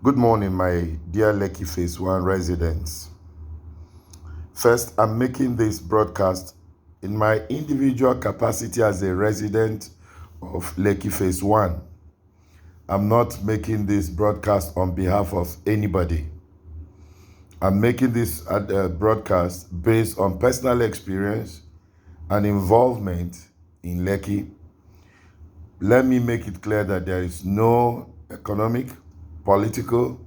Good morning, my dear Lekki Phase 1 residents. First, I'm making this broadcast in my individual capacity as a resident of Lekki Phase 1. I'm not making this broadcast on behalf of anybody. I'm making this broadcast based on personal experience and involvement in Lekki. Let me make it clear that there is no economic, political,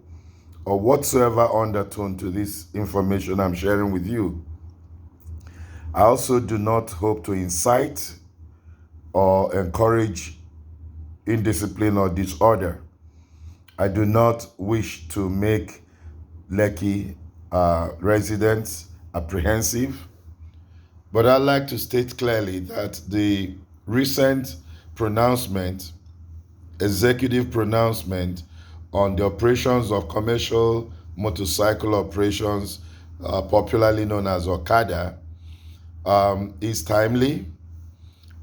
or whatsoever undertone to this information I'm sharing with you. I also do not hope to incite or encourage indiscipline or disorder. I do not wish to make Lekki residents apprehensive, but I'd like to state clearly that the recent pronouncement, executive pronouncement on the operations of commercial motorcycle operations, popularly known as Okada, is timely,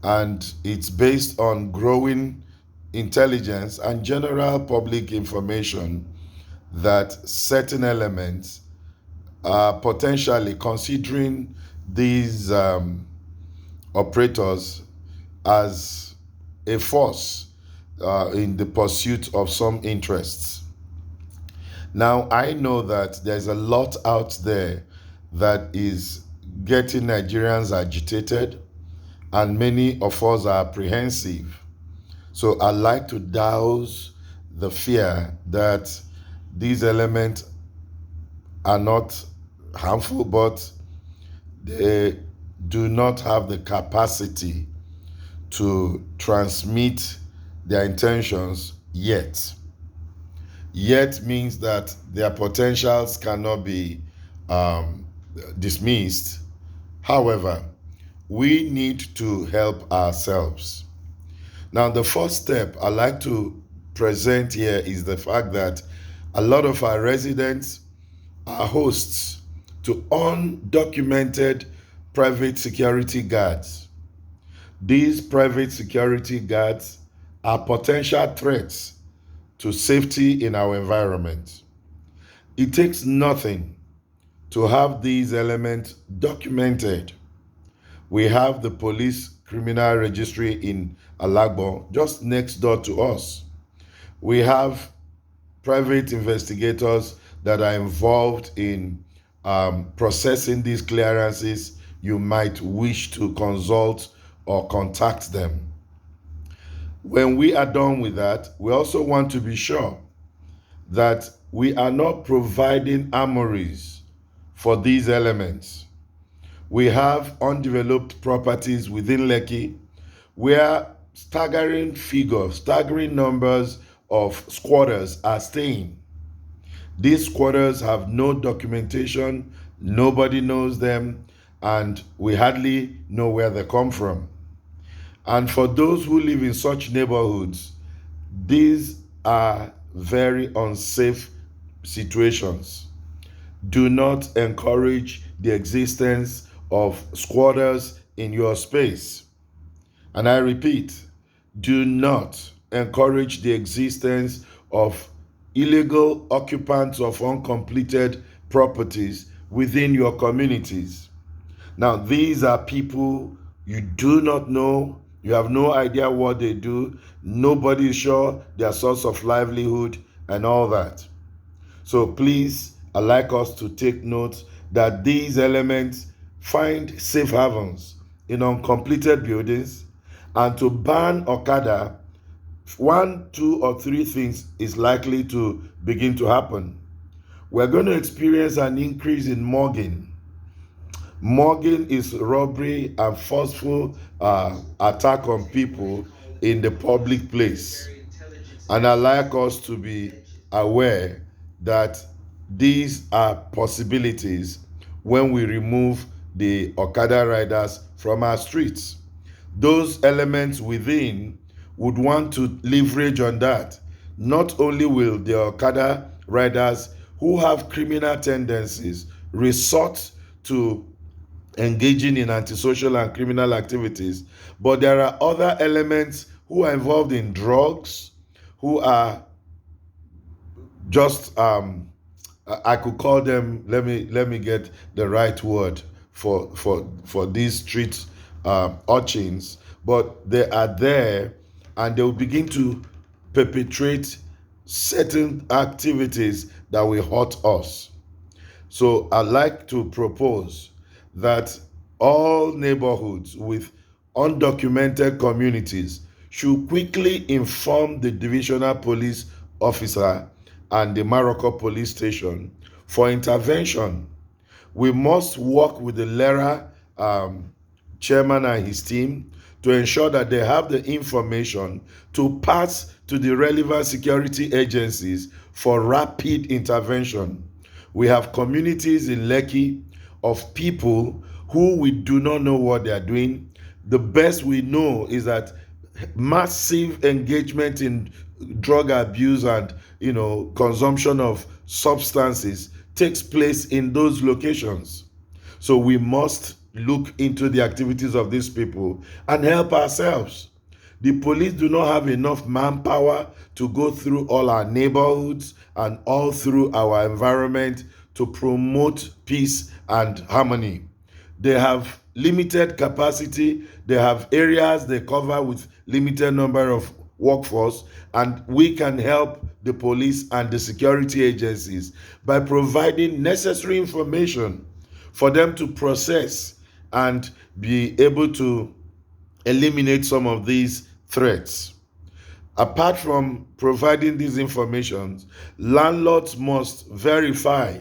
and it's based on growing intelligence and general public information that certain elements are potentially considering these operators as a force in the pursuit of some interests. Now, I know that there's a lot out there that is getting Nigerians agitated, and many of us are apprehensive. So I like to douse the fear that these elements are not harmful, but they do not have the capacity to transmit their intentions yet. Yet means that their potentials cannot be dismissed. However, we need to help ourselves. Now, the first step I like to present here is the fact that a lot of our residents are hosts to undocumented private security guards. These private security guards are potential threats to safety in our environment. It takes nothing to have these elements documented. We have the police criminal registry in Alagbo, just next door to us. We have private investigators that are involved in processing these clearances. You might wish to consult or contact them. When we are done with that, we also want to be sure that we are not providing armories for these elements. We have undeveloped properties within Lekki where staggering numbers of squatters are staying. These squatters have no documentation, nobody knows them, and we hardly know where they come from. And for those who live in such neighborhoods, these are very unsafe situations. Do not encourage the existence of squatters in your space. And I repeat, do not encourage the existence of illegal occupants of uncompleted properties within your communities. Now, these are people you do not know, you have no idea what they do, nobody is sure their source of livelihood and all that. So please, I'd like us to take note that these elements find safe havens in uncompleted buildings, and to ban Okada, one, two, or three things is likely to begin to happen. We're going to experience an increase in mugging. Mugging is robbery and forceful attack on people in the public place. And I'd like us to be aware that these are possibilities when we remove the Okada riders from our streets. Those elements within would want to leverage on that. Not only will the Okada riders who have criminal tendencies resort to engaging in antisocial and criminal activities, but there are other elements who are involved in drugs, who are just I could call them. Let me get the right word for these street urchins, but they are there, and they will begin to perpetrate certain activities that will hurt us. So I'd like to propose that all neighborhoods with undocumented communities should quickly inform the divisional police officer and the Morocco police station for intervention. We must work with the LERA chairman and his team to ensure that they have the information to pass to the relevant security agencies for rapid intervention. We have communities in Lekki of people who we do not know what they are doing. The best we know is that massive engagement in drug abuse and consumption of substances takes place in those locations. So we must look into the activities of these people and help ourselves. The police do not have enough manpower to go through all our neighborhoods and all through our environment to promote peace and harmony. They have limited capacity. They have areas they cover with limited number of workforce, and we can help the police and the security agencies by providing necessary information for them to process and be able to eliminate some of these threats. Apart from providing these informations, landlords must verify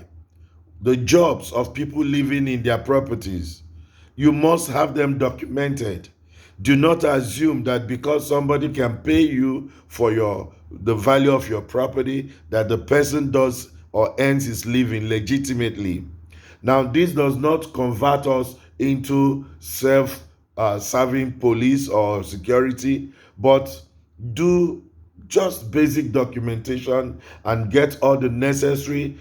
the jobs of people living in their properties. You must have them documented. Do not assume that because somebody can pay you for the value of your property, that the person does or earns his living legitimately. Now, this does not convert us into self-serving police or security, but do just basic documentation and get all the necessary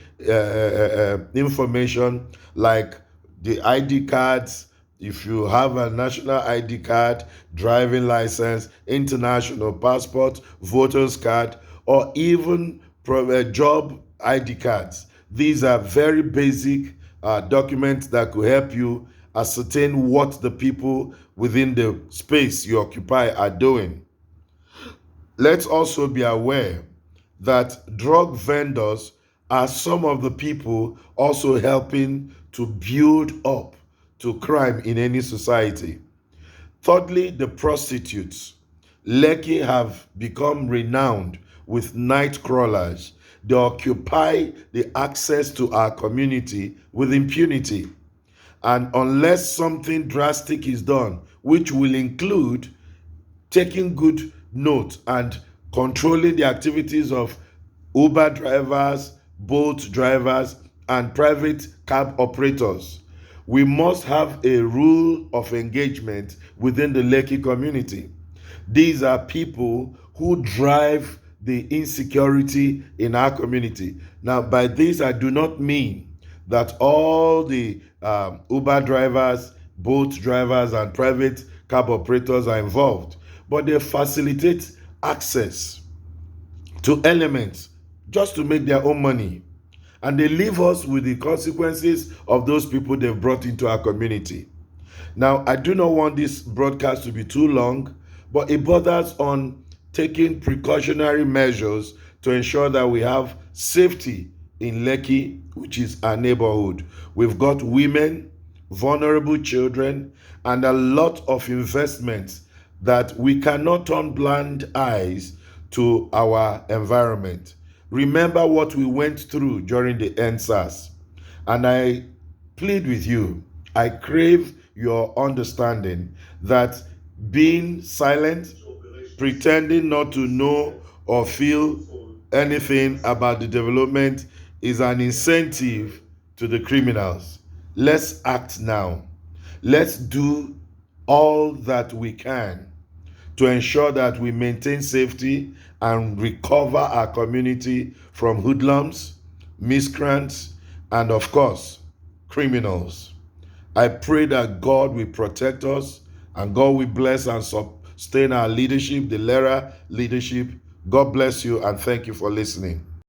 information, like the ID cards. If you have a national ID card, driving license, international passport, voters card, or even job ID cards, these are very basic documents that could help you ascertain what the people within the space you occupy are doing. Let's also be aware that drug vendors are some of the people also helping to build up to crime in any society. Thirdly, the prostitutes. Lekki have become renowned with night crawlers. They occupy the access to our community with impunity. And unless something drastic is done, which will include taking good note and controlling the activities of Uber drivers, Bolt drivers, and private cab operators, we must have a rule of engagement within the Lekki community. These are people who drive the insecurity in our community. Now, by this, I do not mean that all the Uber drivers, Bolt drivers, and private cab operators are involved, but they facilitate access to elements just to make their own money. And they leave us with the consequences of those people they've brought into our community. Now, I do not want this broadcast to be too long, but it borders on taking precautionary measures to ensure that we have safety in Lekki, which is our neighborhood. We've got women, vulnerable children, and a lot of investments that we cannot turn blind eyes to our environment. Remember what we went through during the NSAS. And I plead with you, I crave your understanding that being silent, pretending not to know or feel anything about the development is an incentive to the criminals. Let's act now. Let's do all that we can to ensure that we maintain safety and recover our community from hoodlums, miscreants, and of course, criminals. I pray that God will protect us and God will bless and sustain our leadership, the LERA leadership. God bless you and thank you for listening.